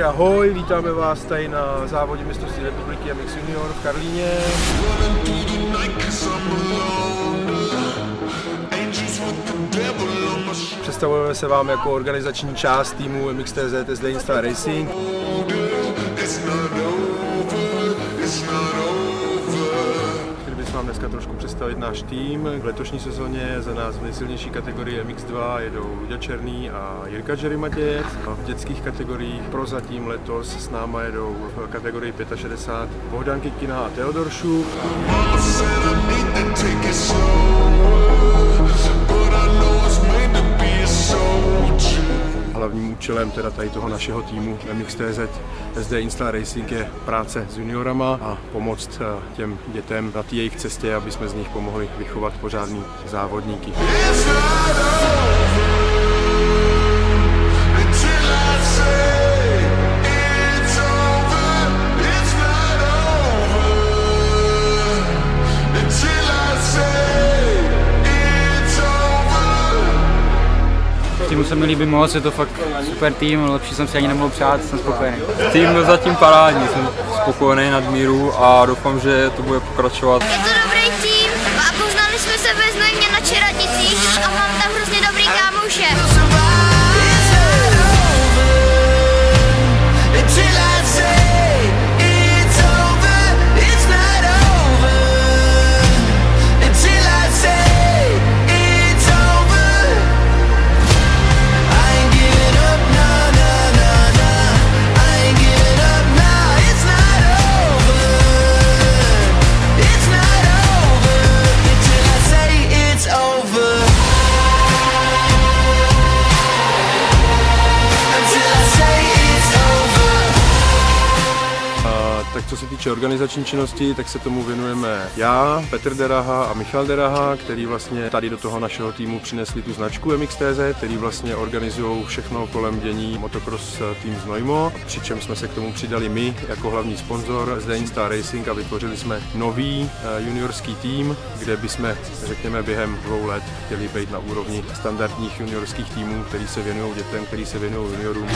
Takže ahoj, vítáme vás tady na závodě mistrovství republiky MX Junior v Karlíně. Představujeme se vám jako organizační část týmu MXTZ SD Install Racing. Chtěli bychom vám dneska trošku představit náš tým. V letošní sezóně za nás v nejsilnější kategorii MX2 jedou Luďa Černý a Jirka Džerimatěc. V dětských kategoriích prozatím letos s náma jedou v kategorii 65 Bohdan Kikina a Teodor Šuk. Hlavním účelem teda tady toho našeho týmu MXTZ SD Install Racing je práce s juniorama a pomoct těm dětem na té jejich cestě, aby jsme z nich pomohli vychovat pořádný závodníky. Týmu se mi líbí moc, je to fakt super tým, lepší jsem si ani nemohl přát, jsem spokojený. Tým byl zatím parádní, jsem spokojený nad míru a doufám, že to bude pokračovat. Je to dobrý tým a poznali jsme se ve Znojmě na Čeradnicích a mám tam hrozně dobrý kámoše. Tak co se týče organizační činnosti, tak se tomu věnujeme já, Petr Deraha a Michal Deraha, který vlastně tady do toho našeho týmu přinesli tu značku MXTZ, který vlastně organizují všechno kolem dění motocross tým Znojmo, přičemž jsme se k tomu přidali my jako hlavní sponzor SD Install Racing a vytvořili jsme nový juniorský tým, kde bychom, řekněme, během 2 let chtěli být na úrovni standardních juniorských týmů, který se věnují dětem, který se věnují juniorům.